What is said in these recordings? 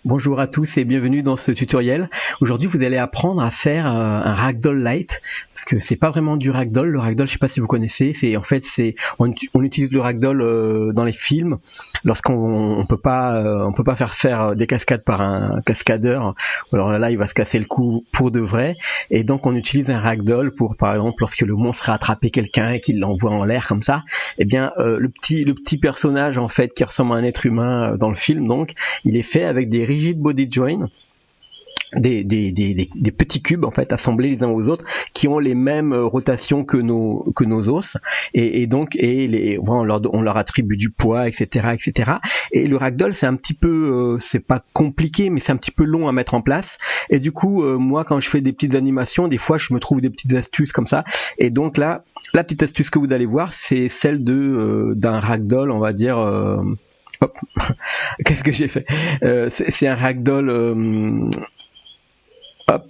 Bonjour à tous et bienvenue dans ce tutoriel. Aujourd'hui vous allez apprendre à faire un ragdoll light, parce que c'est pas vraiment du ragdoll. Le ragdoll, je sais pas si vous connaissez, on utilise le ragdoll dans les films lorsqu'on peut pas faire des cascades par un cascadeur. Alors là il va se casser le cou pour de vrai, et donc on utilise un ragdoll pour, par exemple, lorsque le monstre a attrapé quelqu'un et qu'il l'envoie en l'air comme ça, et bien le petit personnage en fait qui ressemble à un être humain dans le film, donc il est fait avec des rigid body joints, des petits cubes en fait assemblés les uns aux autres qui ont les mêmes rotations que nos os, et donc on leur attribue du poids, etc. Et le ragdoll, c'est un petit peu c'est pas compliqué, mais c'est un petit peu long à mettre en place, et du coup moi quand je fais des petites animations, des fois je me trouve des petites astuces comme ça, et donc là la petite astuce que vous allez voir, c'est celle d'un ragdoll, on va dire hop, qu'est-ce que j'ai fait, c'est un ragdoll hop,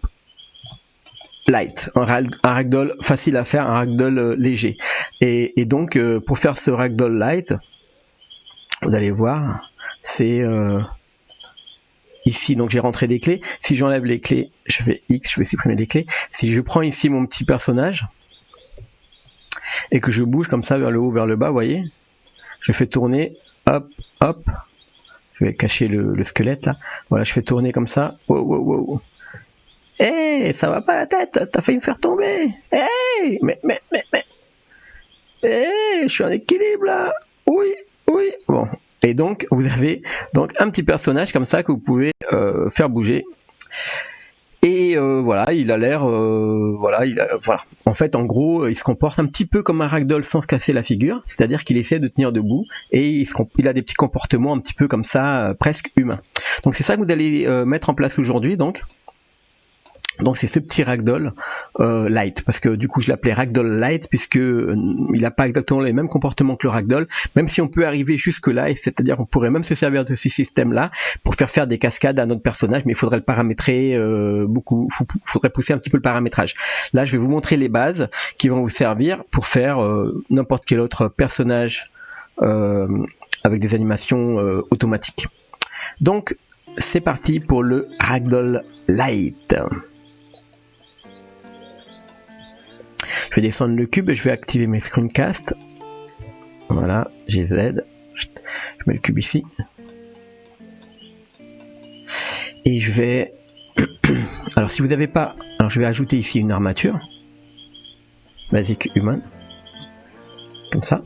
light, un ragdoll facile à faire, un ragdoll léger. Et donc pour faire ce ragdoll light, vous allez voir, c'est ici, donc j'ai rentré des clés. Si j'enlève les clés, je fais X, je vais supprimer les clés. Si je prends ici mon petit personnage et que je bouge comme ça vers le haut, vers le bas, vous voyez, je fais tourner, hop, hop, je vais cacher le squelette là, voilà, je fais tourner comme ça, wow. Hey, ça va pas la tête, t'as failli me faire tomber. Hey, mais, hey, je suis en équilibre là. Oui. Bon, et donc vous avez donc un petit personnage comme ça que vous pouvez faire bouger. Et voilà, il a l'air, voilà. En fait, en gros, il se comporte un petit peu comme un ragdoll sans se casser la figure, c'est-à-dire qu'il essaie de tenir debout et il a des petits comportements un petit peu comme ça, presque humains. Donc c'est ça que vous allez mettre en place aujourd'hui, donc c'est ce petit ragdoll light, parce que du coup je l'appelais ragdoll light puisque il n'a pas exactement les mêmes comportements que le ragdoll, même si on peut arriver jusque là, et c'est-à-dire qu'on pourrait même se servir de ce système là pour faire des cascades à notre personnage, mais il faudrait le paramétrer faudrait pousser un petit peu le paramétrage. Là je vais vous montrer les bases qui vont vous servir pour faire n'importe quel autre personnage avec des animations automatiques. Donc c'est parti pour le ragdoll light. Je vais descendre le cube et je vais activer mes screencasts. Voilà, GZ. Je mets le cube ici. Et je vais... Alors si vous n'avez pas... Alors je vais ajouter ici une armature. Basic Human. Comme ça.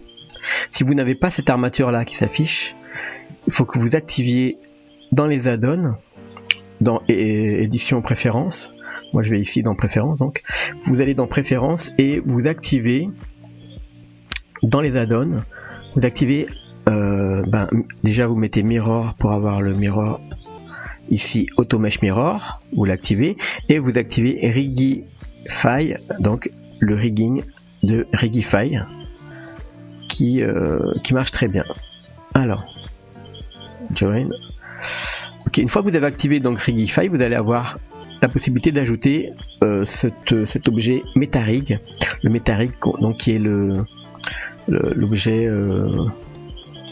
Si vous n'avez pas cette armature là qui s'affiche, il faut que vous activiez dans les add-ons, dans édition préférences. Moi je vais ici dans préférences, donc vous allez dans préférences et vous activez dans les add-ons, vous activez déjà vous mettez mirror pour avoir le mirror ici, auto mesh mirror, vous l'activez, et vous activez Rigify, donc le rigging de Rigify qui marche très bien. Alors join. Ok, une fois que vous avez activé donc Rigify, vous allez avoir la possibilité d'ajouter cet objet MetaRig, le MetaRig donc qui est l'objet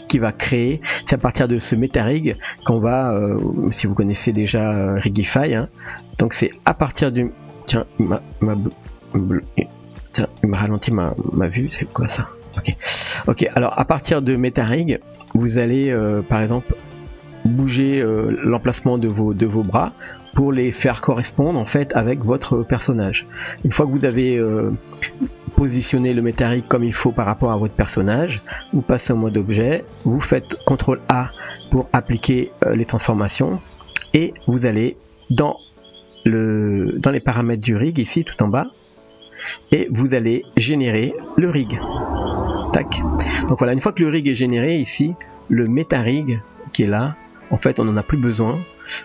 qui va créer. C'est à partir de ce MetaRig qu'on va, si vous connaissez déjà Rigify, hein, donc c'est à partir du... Tiens, il m'a ralenti ma vue, c'est quoi ça? Ok, alors à partir de MetaRig, vous allez par exemple bouger l'emplacement de vos bras pour les faire correspondre en fait avec votre personnage. Une fois que vous avez positionné le MetaRig comme il faut par rapport à votre personnage, vous passez en mode objet, vous faites CTRL A pour appliquer les transformations, et vous allez dans les paramètres du rig ici tout en bas, et vous allez générer le rig. Tac. Donc voilà, une fois que le rig est généré ici, le MetaRig qui est là, en fait on n'en a plus besoin,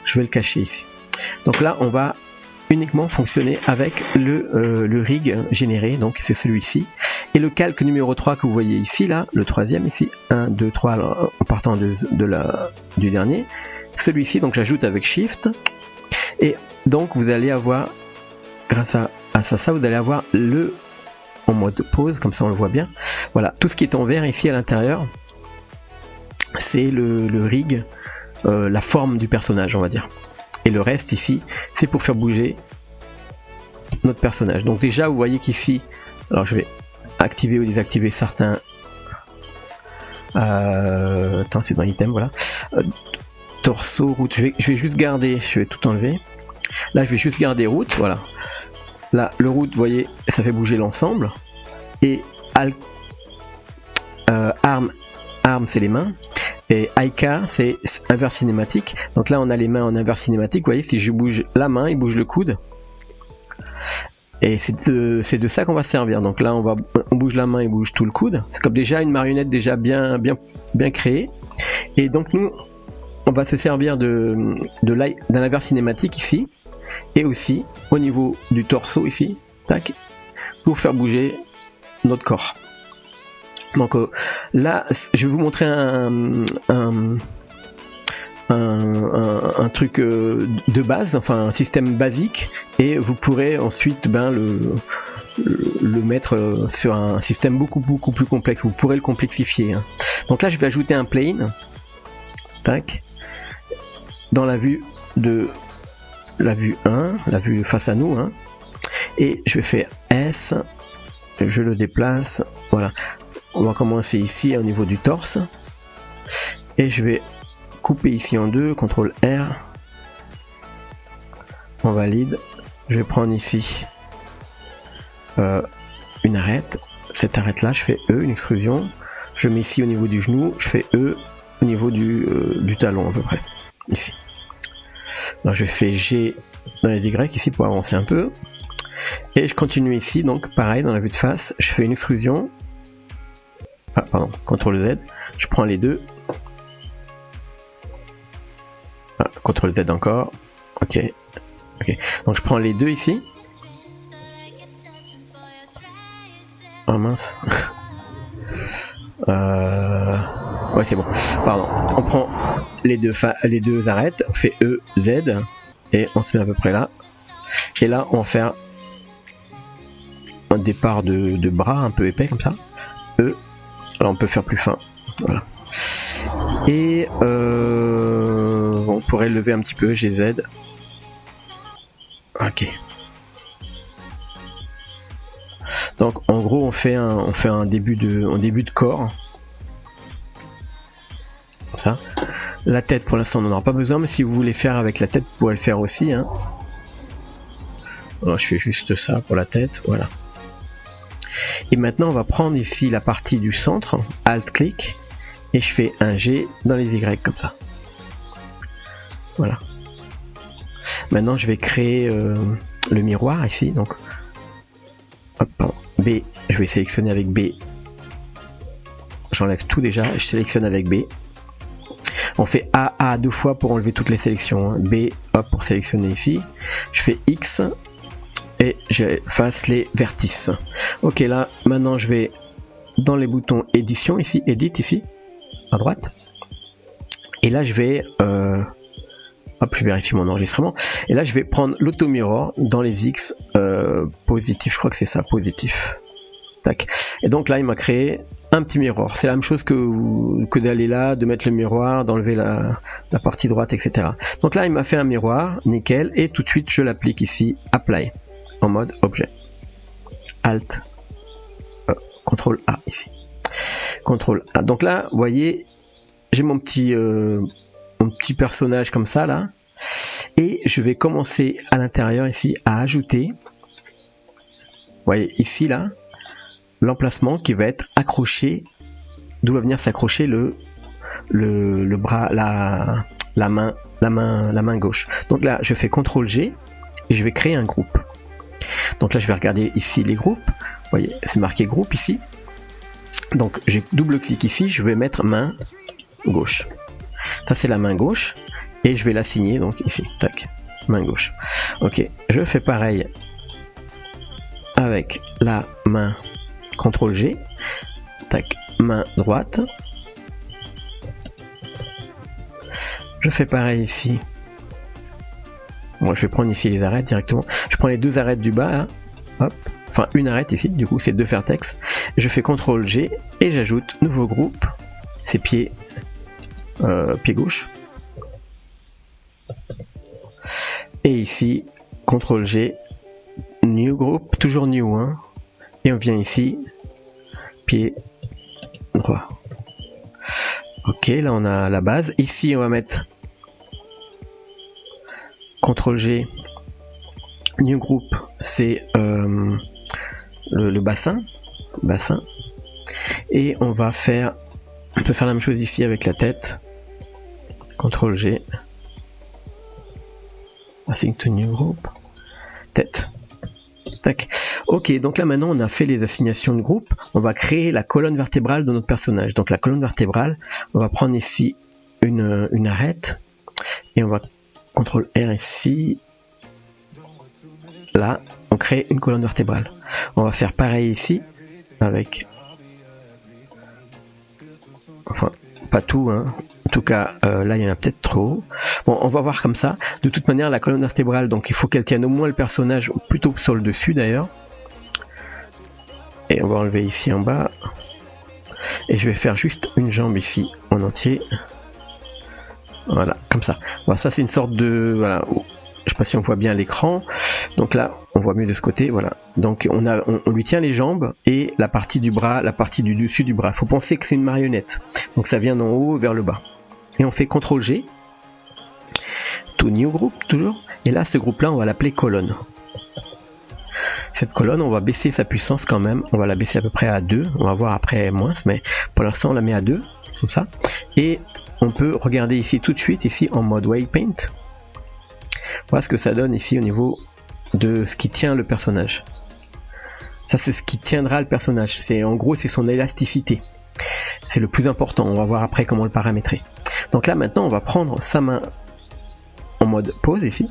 je vais le cacher ici. Donc là on va uniquement fonctionner avec le rig généré, donc c'est celui-ci, et le calque numéro 3 que vous voyez ici, là, le troisième ici, 1, 2, 3, alors, en partant du dernier, celui-ci, donc j'ajoute avec Shift, et donc vous allez avoir, grâce à ça, vous allez avoir en mode pause, comme ça on le voit bien, voilà, tout ce qui est en vert ici à l'intérieur, c'est le rig la forme du personnage, on va dire. Et le reste ici, c'est pour faire bouger notre personnage. Donc déjà, vous voyez qu'ici, alors je vais activer ou désactiver certains. Attends, c'est dans item, voilà. Torso, route. Je vais juste garder. Je vais tout enlever. Là, je vais juste garder route, voilà. Là, le route, vous voyez, ça fait bouger l'ensemble. Et arm, c'est les mains. Et Aika, c'est inverse cinématique. Donc là, on a les mains en inverse cinématique. Vous voyez, si je bouge la main, il bouge le coude. Et c'est de ça qu'on va se servir. Donc là, on bouge la main, il bouge tout le coude. C'est comme déjà une marionnette déjà bien créée. Et donc nous, on va se servir d'un inverse cinématique ici. Et aussi au niveau du torso ici, tac, pour faire bouger notre corps. Donc là, je vais vous montrer un truc de base, enfin un système basique, et vous pourrez ensuite le mettre sur un système beaucoup plus complexe. Vous pourrez le complexifier. Hein. Donc là, je vais ajouter un plane, tac, dans la vue 1, la vue face à nous, hein, et je vais faire S, je le déplace, voilà. On va commencer ici au niveau du torse, et je vais couper ici en deux, CTRL R, on valide, je vais prendre ici une arête, cette arête là, je fais E, une extrusion, je mets ici au niveau du genou, je fais E au niveau du talon à peu près, ici. Alors je fais G dans les Y ici pour avancer un peu. Et je continue ici, donc pareil dans la vue de face, je fais une extrusion. Ah pardon, CTRL Z, je prends les deux. Ah, CTRL Z encore. Ok. Donc je prends les deux ici. Oh mince. Ouais c'est bon. Pardon. On prend les deux arêtes, on fait E, Z, et on se met à peu près là. Et là, on va faire un départ de bras un peu épais comme ça. E. Alors on peut faire plus fin. Voilà. Et on pourrait lever un petit peu, GZ. Ok. Donc en gros, on fait un début de corps. Comme ça. La tête, pour l'instant, on n'en aura pas besoin, mais si vous voulez faire avec la tête, vous pouvez le faire aussi. Hein. Alors, je fais juste ça pour la tête, voilà. Et maintenant, on va prendre ici la partie du centre, Alt-clic, et je fais un G dans les Y, comme ça. Voilà. Maintenant, je vais créer le miroir ici, donc. Hop, pardon. B, je vais sélectionner avec B. J'enlève tout déjà, je sélectionne avec B. On fait A deux fois pour enlever toutes les sélections. Hein. B, hop, pour sélectionner ici. Je fais X et j'efface les vertices. Ok, là, maintenant je vais dans les boutons édition ici, Edit ici, à droite. Et là, je vais... hop, je vérifie mon enregistrement. Et là, je vais prendre l'auto-mirror dans les X positif. Je crois que c'est ça, positif. Tac. Et donc là, il m'a créé un petit miroir. C'est la même chose que d'aller là, de mettre le miroir, d'enlever la partie droite, etc. Donc là, il m'a fait un miroir, nickel, et tout de suite, je l'applique ici, Apply, en mode objet. Alt, CTRL A ici. CTRL A. Donc là, vous voyez, j'ai mon petit personnage comme ça, là, et je vais commencer à l'intérieur ici à ajouter, vous voyez, ici, là, l'emplacement qui va être accroché, d'où va venir s'accrocher le bras, la main gauche. Donc là, je fais CTRL G et je vais créer un groupe. Donc là, je vais regarder ici les groupes. Vous voyez, c'est marqué groupe ici. Donc j'ai double-clic ici, je vais mettre main gauche. Ça c'est la main gauche et je vais l'assigner donc ici. Tac, main gauche. Ok, je fais pareil avec la main. CTRL G, tac, main droite. Je fais pareil ici. Bon, je vais prendre ici les arêtes directement. Je prends les deux arêtes du bas, là. Hop. Enfin, une arête ici, du coup, c'est deux vertex. Je fais CTRL G et j'ajoute nouveau groupe. C'est pied gauche. Et ici, CTRL G, New Group, toujours New, hein. Et on vient ici, pied droit. Ok, là on a la base. Ici on va mettre CTRL G, New Group, c'est le bassin. Et on peut faire la même chose ici avec la tête. CTRL G, Assign to New Group, tête. Tac. Ok, donc là maintenant on a fait les assignations de groupe. On va créer la colonne vertébrale de notre personnage. Donc la colonne vertébrale, on va prendre ici une arête et on va CTRL R ici. Là, on crée une colonne vertébrale. On va faire pareil ici avec, enfin pas tout, hein. En tout cas, là il y en a peut-être trop. Bon, on va voir comme ça. De toute manière, la colonne vertébrale, donc il faut qu'elle tienne au moins le personnage, plutôt sur le dessus d'ailleurs. Et on va enlever ici en bas. Et je vais faire juste une jambe ici en entier. Voilà, comme ça. Voilà, ça c'est une sorte de, voilà. Je sais pas si on voit bien l'écran. Donc là, on voit mieux de ce côté. Voilà. Donc on lui tient les jambes et la partie du bras, la partie du dessus du bras. Il faut penser que c'est une marionnette. Donc ça vient d'en haut vers le bas. Et on fait CTRL G. To New Group toujours. Et là, ce groupe-là, on va l'appeler colonne. Cette colonne, on va baisser sa puissance quand même. On va la baisser à peu près à 2. On va voir après moins, mais pour l'instant, on la met à 2. Comme ça. Et on peut regarder ici tout de suite, ici en mode Waypaint. Voilà ce que ça donne ici au niveau de ce qui tient le personnage. Ça, c'est ce qui tiendra le personnage. En gros, c'est son élasticité. C'est le plus important. On va voir après comment le paramétrer. Donc là, maintenant, on va prendre sa main en mode pause ici.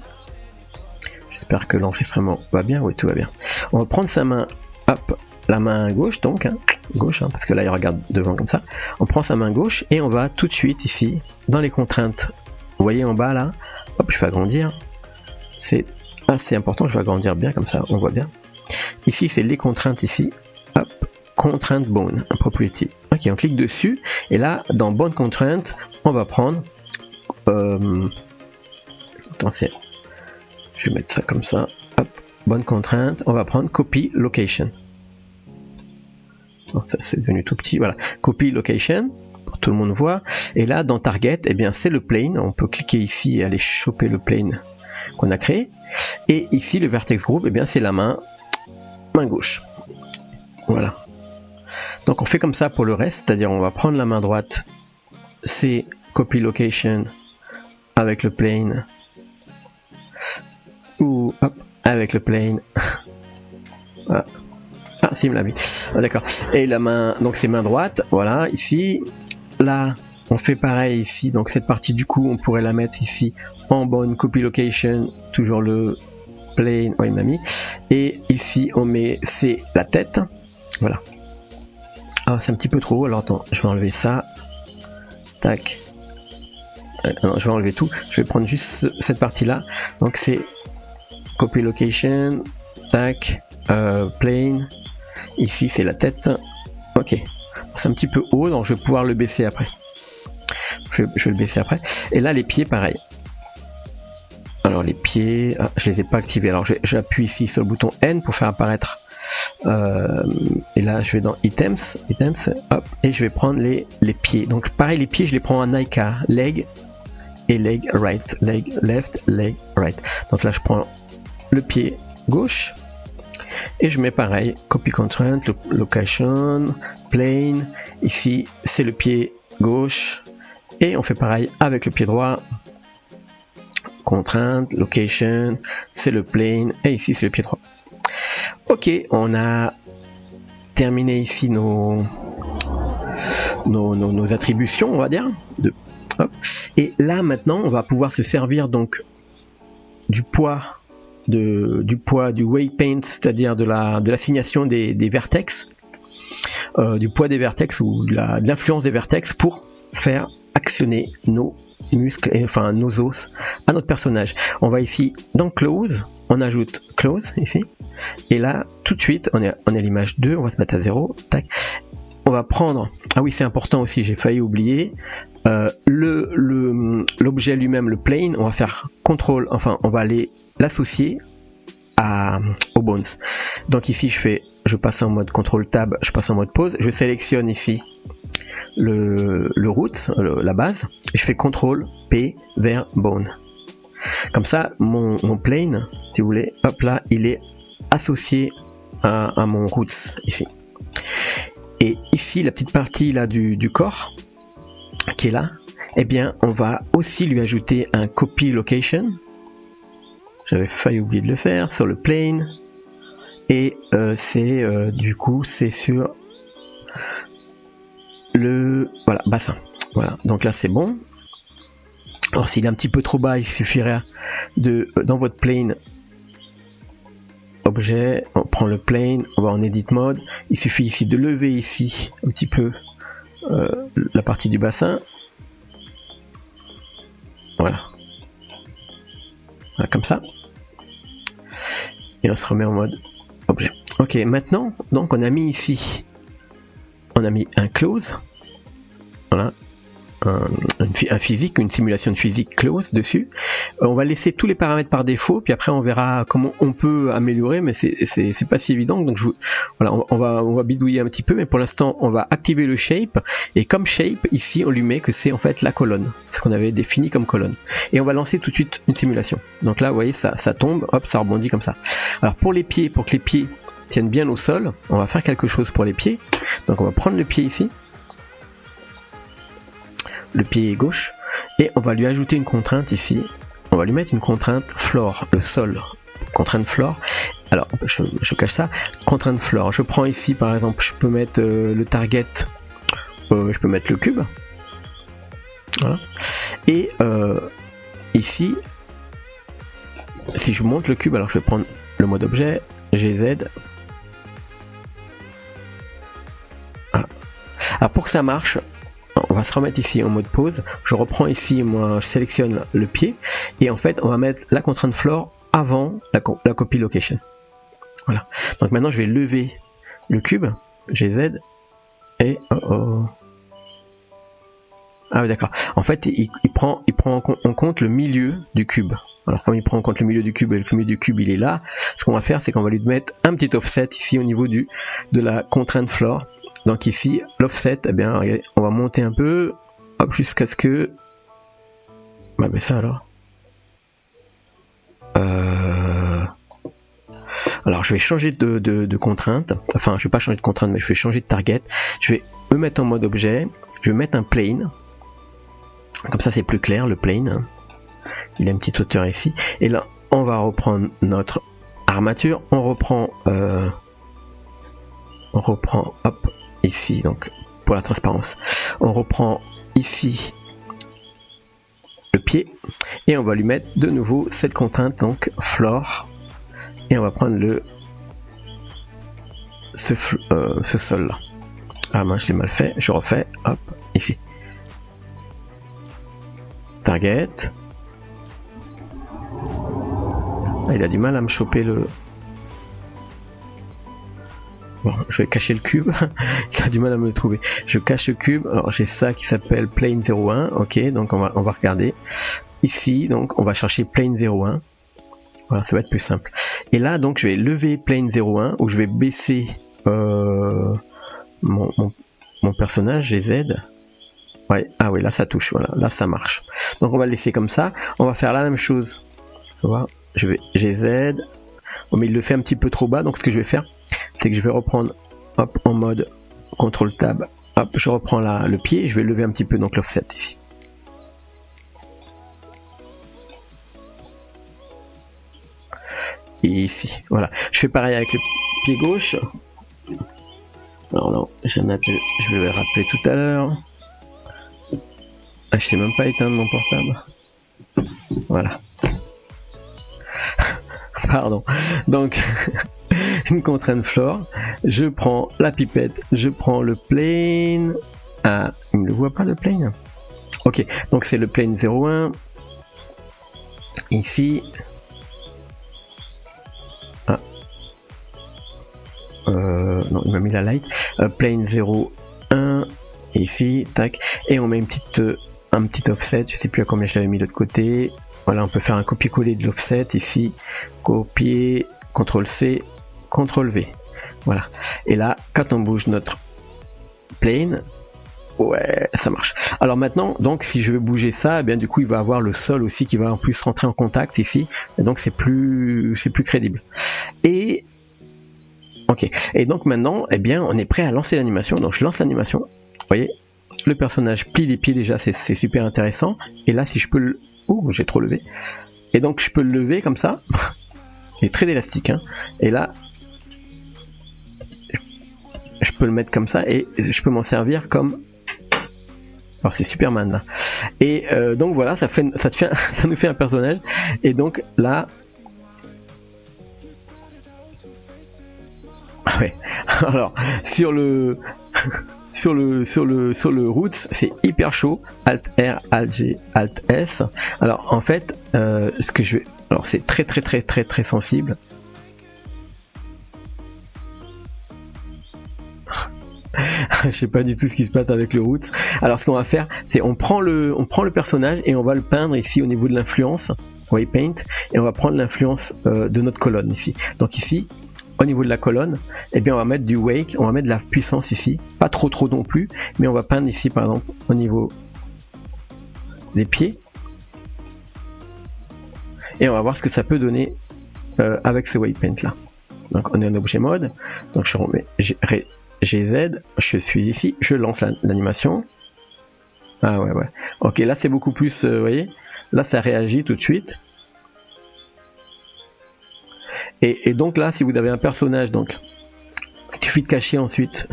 J'espère que l'enregistrement va bien. Oui, tout va bien. On va prendre sa main, hop, la main gauche, donc, hein, gauche, hein, parce que là, il regarde devant comme ça. On prend sa main gauche et on va tout de suite ici, dans les contraintes. Vous voyez en bas là, hop, je vais agrandir. C'est assez important, je vais agrandir bien comme ça, on voit bien. Ici, c'est les contraintes ici. Hop, contrainte bone, property. Ok, on clique dessus. Et là, dans bone constraint, on va prendre. Attention, je vais mettre ça comme ça. Hop, bonne contrainte. On va prendre copy location. Donc ça, c'est devenu tout petit. Voilà, copy location. Pour tout le monde voit. Et là, dans target, eh bien, c'est le plane. On peut cliquer ici et aller choper le plane qu'on a créé. Et ici, le vertex group, eh bien, c'est la main gauche. Voilà. Donc on fait comme ça pour le reste, c'est-à-dire on va prendre la main droite, c'est copy location avec le plane, ou hop, avec le plane. Voilà. Ah, si, il me l'a mis. Ah, d'accord. Et la main, donc c'est main droite, voilà, ici. Là, on fait pareil ici, donc cette partie du coup, on pourrait la mettre ici en bonne copy location, toujours le plane, oui, il m'a mis. Et ici, on met, c'est la tête, voilà. Ah, c'est un petit peu trop, alors attends, je vais enlever ça. Tac. Non, je vais enlever tout. Je vais prendre juste cette partie-là. Donc c'est copy location, tac, plane. Ici, c'est la tête. Ok. C'est un petit peu haut, donc je vais pouvoir le baisser après. Je vais le baisser après. Et là, les pieds, pareil. Alors les pieds, ah, je les ai pas activés. Alors j'appuie ici sur le bouton N pour faire apparaître. Et là je vais dans items, hop, et je vais prendre les pieds. Donc pareil, les pieds je les prends en Naika, leg et leg right, leg left, leg right. Donc là je prends le pied gauche et je mets pareil, copy constraint, location, plane. Ici c'est le pied gauche et on fait pareil avec le pied droit. Contrainte, location, c'est le plane et ici c'est le pied droit. Ok, on a terminé ici nos attributions, on va dire. Hop. Et là maintenant, on va pouvoir se servir donc du poids du waypaint, c'est-à-dire de l'assignation des vertex, du poids des vertex ou de l'influence des vertex pour faire actionner nos muscles, et enfin nos os à notre personnage. On va ici dans close, on ajoute close ici, et là tout de suite on est à l'image 2, on va se mettre à 0, tac, on va prendre, ah oui c'est important aussi, j'ai failli oublier, l'objet lui-même, le plane, on va faire contrôle, enfin on va aller l'associer au bones. Donc ici je passe en mode contrôle tab, je passe en mode pause, je sélectionne ici le root, la base, et je fais contrôle P vers bone. Comme ça mon plane, si vous voulez, hop là, il est associé à mon roots ici. Et ici la petite partie là du corps qui est là, eh bien on va aussi lui ajouter un copy location. J'avais failli oublier de le faire sur le plane, et du coup c'est sur le bassin. Voilà, donc là c'est bon. Alors s'il est un petit peu trop bas, il suffirait dans votre plane, objet, on prend le plane, on va en edit mode, il suffit ici de lever ici un petit peu la partie du bassin, voilà, comme ça, et on se remet en mode objet. Ok, maintenant donc on a mis ici, on a mis un close, voilà, un physique, une simulation de physique close dessus. On va laisser tous les paramètres par défaut, puis après on verra comment on peut améliorer, mais c'est pas si évident. Donc voilà, on va bidouiller un petit peu, mais pour l'instant on va activer le shape, et comme shape ici on lui met que c'est en fait la colonne, ce qu'on avait défini comme colonne, et on va lancer tout de suite une simulation. Donc là vous voyez ça tombe, hop, ça rebondit comme ça. Alors pour les pieds, pour que les pieds tiennent bien au sol, on va faire quelque chose pour les pieds. Donc on va prendre le pied ici, le pied gauche, et on va lui ajouter une contrainte ici. On va lui mettre une contrainte floor, le sol, contrainte floor. Alors je cache ça, contrainte floor. Je prends ici par exemple, je peux mettre le target, je peux mettre le cube, voilà. Et ici, si je monte le cube, alors je vais prendre le mode objet, GZ. Alors pour que ça marche, on va se remettre ici en mode pause. Je reprends ici, moi je sélectionne le pied, et en fait on va mettre la contrainte floor avant la copy location. Voilà. Donc maintenant je vais lever le cube, GZ, et ah oui d'accord. En fait il prend en compte le milieu du cube. Alors comme il prend en compte le milieu du cube et le milieu du cube il est là, ce qu'on va faire c'est qu'on va lui mettre un petit offset ici au niveau de la contrainte floor. Donc ici, l'offset, eh bien, regardez, on va monter un peu, hop, jusqu'à ce que... Bah, mais ça alors. Alors, je vais changer de contrainte. Enfin, je vais pas changer de contrainte, mais je vais changer de target. Je vais me mettre en mode objet. Je vais mettre un plane. Comme ça, c'est plus clair, le plane. Il a une petite hauteur ici. Et là, on va reprendre notre armature. On reprend, hop, ici, donc pour la transparence, on reprend ici le pied, et on va lui mettre de nouveau cette contrainte, donc floor, et on va prendre ce sol là. Ah mince, je l'ai mal fait, je refais, hop, ici. Target. Ah, il a du mal à me choper le... Bon, je vais cacher le cube, il a du mal à me le trouver. Je cache le cube, alors j'ai ça qui s'appelle plane 01, ok, donc on va regarder. Ici, donc on va chercher plane 01, voilà, ça va être plus simple. Et là, donc je vais lever plane 01, où je vais baisser mon personnage, GZ. Ouais, ah oui, là ça touche, voilà, là ça marche. Donc on va le laisser comme ça, on va faire la même chose. Tu vois, je vais GZ, oh, mais il le fait un petit peu trop bas, donc ce que je vais faire, c'est que je vais reprendre, hop, en mode CTRL tab, hop, je reprends le pied, je vais lever un petit peu donc l'offset ici. Et ici, voilà. Je fais pareil avec le pied gauche. Alors non, je vais le rappeler tout à l'heure. Ah, je sais même pas éteindre mon portable. Voilà. Pardon. Donc, une contrainte floor. Je prends la pipette, je prends le plane. Ah, il ne le voit pas le plane. Ok, donc c'est le plane 01. Ici. Ah. Non, il m'a mis la light. Plane 0. 1, ici, tac, et on met une petite, un petit offset, je sais plus à combien je l'avais mis de l'autre côté. Voilà, on peut faire un copier-coller de l'offset ici, copier, CTRL-C, CTRL-V. Voilà. Et là, quand on bouge notre plane, ouais, ça marche. Alors maintenant, donc si je veux bouger ça, eh bien du coup il va avoir le sol aussi qui va en plus rentrer en contact ici, et donc c'est plus crédible. Et ok. Et donc maintenant, eh bien on est prêt à lancer l'animation. Donc je lance l'animation. Vous voyez, le personnage plie les pieds déjà, c'est super intéressant. Et là, si je peux le, ouh, j'ai trop levé. Et donc je peux le lever comme ça. Il est très élastique, hein. Et là, je peux le mettre comme ça et je peux m'en servir comme. Alors c'est Superman là. Et donc voilà, ça nous fait un personnage. Et donc là, ouais. Alors sur le sur le Roots, c'est hyper chaud. Alt R, Alt G, Alt S. Alors en fait, ce que je vais, alors c'est très sensible. Je sais pas du tout ce qui se passe avec le Roots. Alors ce qu'on va faire, c'est on prend le personnage et on va le peindre ici au niveau de l'influence, White Paint, et on va prendre l'influence de notre colonne ici. Donc ici, au niveau de la colonne, eh bien on va mettre du wake, on va mettre de la puissance ici, pas trop non plus, mais on va peindre ici par exemple au niveau des pieds, et on va voir ce que ça peut donner avec ce White Paint là. Donc on est en objet mode, donc je remets GZ, je suis ici, je lance l'animation. Ah ouais. Ok, là c'est beaucoup plus, vous voyez, là ça réagit tout de suite. Et donc là, si vous avez un personnage, donc il suffit de cacher ensuite,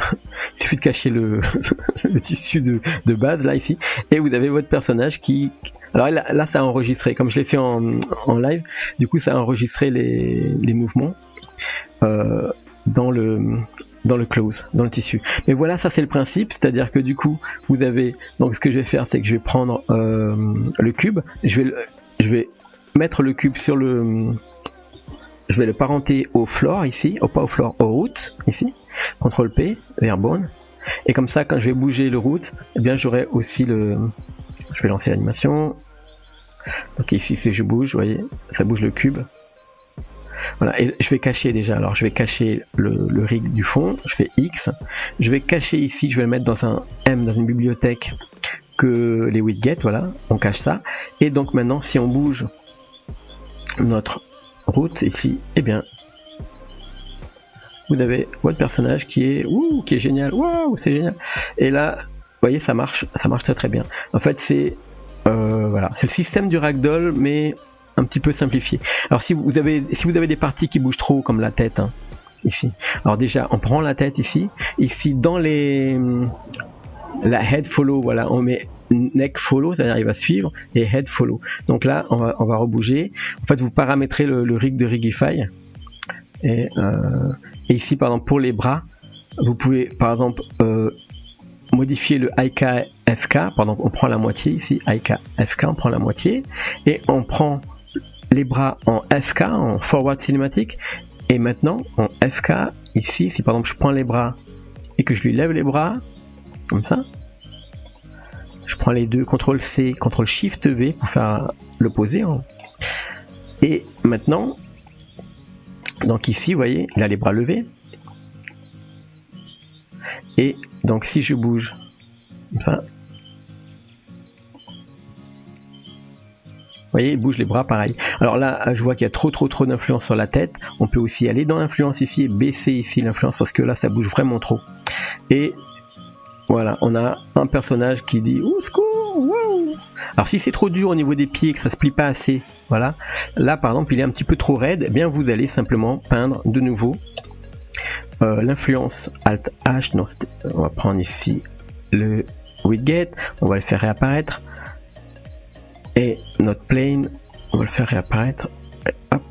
il suffit de cacher le tissu de base là ici, et vous avez votre personnage qui, alors là ça a enregistré, comme je l'ai fait en live, du coup ça a enregistré les mouvements dans le close, dans le tissu. Mais voilà, ça c'est le principe, c'est-à-dire que du coup, vous avez, donc ce que je vais faire, c'est que je vais prendre le cube, je vais mettre le cube sur je vais le parenter au floor ici, pas au floor, au root ici, CTRL P, Airbone, et comme ça, quand je vais bouger le root, eh bien j'aurai aussi je vais lancer l'animation. Donc ici, si je bouge, vous voyez, ça bouge le cube. Voilà, et je vais cacher déjà, alors je vais cacher le rig du fond, je fais X, je vais cacher ici, je vais le mettre dans un M, dans une bibliothèque que les widgets, voilà, on cache ça, et donc maintenant si on bouge notre route ici, eh bien vous avez votre personnage qui est génial, waouh, c'est génial, et là, vous voyez, ça marche très bien. En fait c'est voilà, c'est le système du ragdoll, mais un petit peu simplifié. Alors si vous avez des parties qui bougent trop, comme la tête, hein, ici. Alors déjà, on prend la tête ici. Ici, dans la head follow, voilà, on met neck follow, c'est-à-dire il va suivre, et head follow. Donc là, on va rebouger. En fait, vous paramétrez le rig de Rigify. Et ici, par exemple, pour les bras, vous pouvez, par exemple, modifier le IK FK. Pardon, on prend la moitié ici, IK FK, on prend la moitié, et on prend les bras en FK, en forward cinématique, et maintenant en FK ici, si par exemple je prends les bras et que je lui lève les bras comme ça, je prends les deux, CTRL C, CTRL SHIFT V pour faire l'opposé, hein. Et maintenant, donc ici vous voyez, il a les bras levés, et donc si je bouge comme ça, vous voyez, il bouge les bras pareil. Alors là, je vois qu'il y a trop d'influence sur la tête. On peut aussi aller dans l'influence ici et baisser ici l'influence parce que là, ça bouge vraiment trop. Et voilà, on a un personnage qui dit ouh, secours, wow. Alors si c'est trop dur au niveau des pieds, que ça se plie pas assez, voilà. Là, par exemple, il est un petit peu trop raide. Eh bien, vous allez simplement peindre de nouveau l'influence Alt H. Non, on va prendre ici le widget. On va le faire réapparaître. Et notre plane, on va le faire réapparaître. Hop.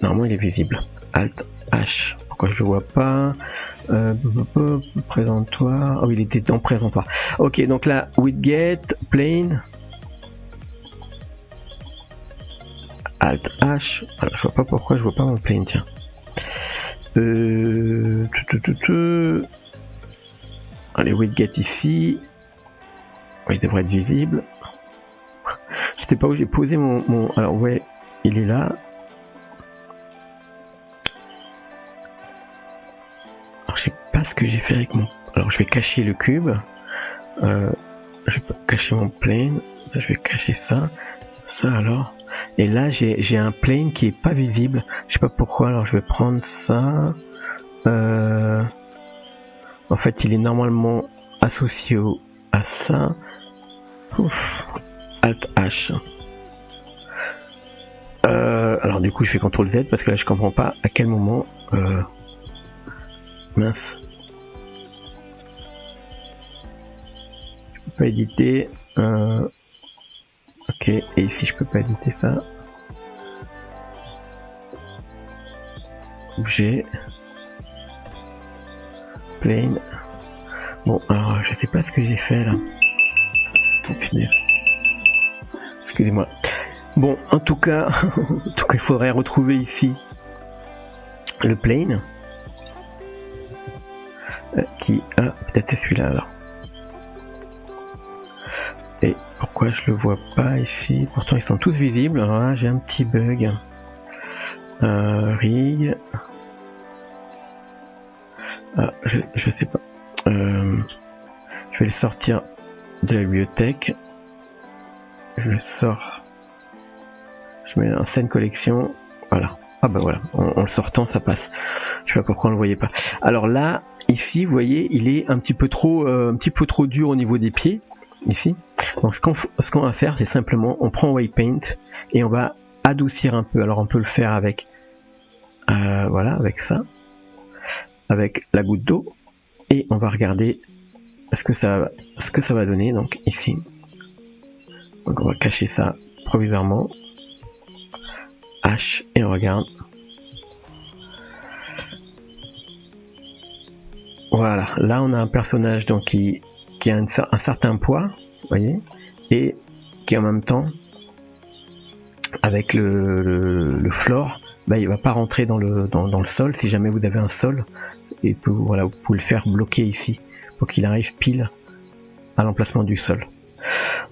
Normalement, il est visible. Alt H. Pourquoi je le vois pas? Présentoir. Oh, il était dans présentoir. Ok, donc là, widget, plane. Alt H. Alors, je vois pas pourquoi je vois pas mon plane, tiens. Allez, widget ici. Oui, il devrait être visible. Je sais pas où j'ai posé mon... Alors ouais, il est là. Alors je sais pas ce que j'ai fait avec mon... Alors je vais cacher le cube. Je vais cacher mon plane. Je vais cacher ça. Ça alors. Et là j'ai un plane qui est pas visible. Je sais pas pourquoi. Alors je vais prendre ça. En fait il est normalement associé à ça. Ouf. Alt H. Alors du coup je fais CTRL Z parce que là je comprends pas à quel moment. Mince. Je peux pas éditer. Ok, et ici je peux pas éditer ça. Objet. Plane. Bon, alors je sais pas ce que j'ai fait là. Oh punaise. Excusez-moi. Bon, en tout cas, il faudrait retrouver ici le plane. Qui a... peut-être c'est celui-là alors. Et pourquoi je le vois pas ici? Pourtant ils sont tous visibles. Alors là j'ai un petit bug. Rig. Ah, je sais pas. Je vais le sortir de la bibliothèque. Je le sors. Je mets en scène collection. Voilà. Ah bah voilà. En le sortant ça passe. Je sais pas pourquoi on le voyait pas. Alors là, ici, vous voyez, il est un petit peu trop dur au niveau des pieds. Ici. Donc ce qu'on va faire, c'est simplement, on prend White Paint et on va adoucir un peu. Alors on peut le faire avec, voilà, avec ça, avec la goutte d'eau, et on va regarder ce que ça va donner. Donc ici, donc on va cacher ça provisoirement. H et on regarde. Voilà, là on a un personnage donc qui a un certain poids, vous voyez, et qui en même temps, avec le floor, bah, il va pas rentrer dans le sol. Si jamais vous avez un sol, et voilà, vous pouvez le faire bloquer ici pour qu'il arrive pile à l'emplacement du sol.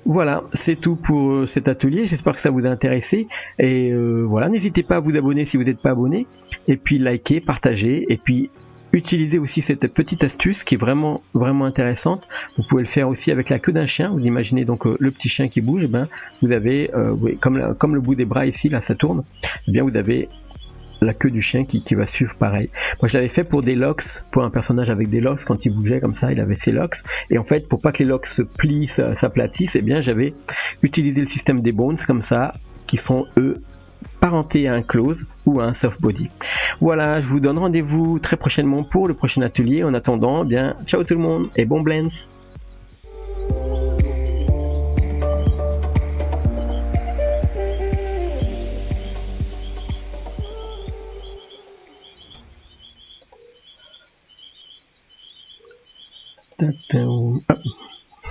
Voilà, c'est tout pour cet atelier. J'espère que ça vous a intéressé. Et voilà, n'hésitez pas à vous abonner si vous n'êtes pas abonné. Et puis liker, partager. Et puis utilisez aussi cette petite astuce qui est vraiment intéressante. Vous pouvez le faire aussi avec la queue d'un chien. Vous imaginez donc le petit chien qui bouge. Et ben, vous avez, comme le bout des bras ici, là ça tourne. Et bien vous avez la queue du chien qui va suivre pareil. Moi je l'avais fait pour des locks, pour un personnage avec des locks, quand il bougeait comme ça, il avait ses locks, et en fait pour pas que les locks se plient, s'aplatissent, et bien j'avais utilisé le système des bones comme ça, qui sont eux parentés à un close ou à un soft body. Voilà, je vous donne rendez-vous très prochainement pour le prochain atelier. En attendant, bien ciao tout le monde et bon blends. Ah.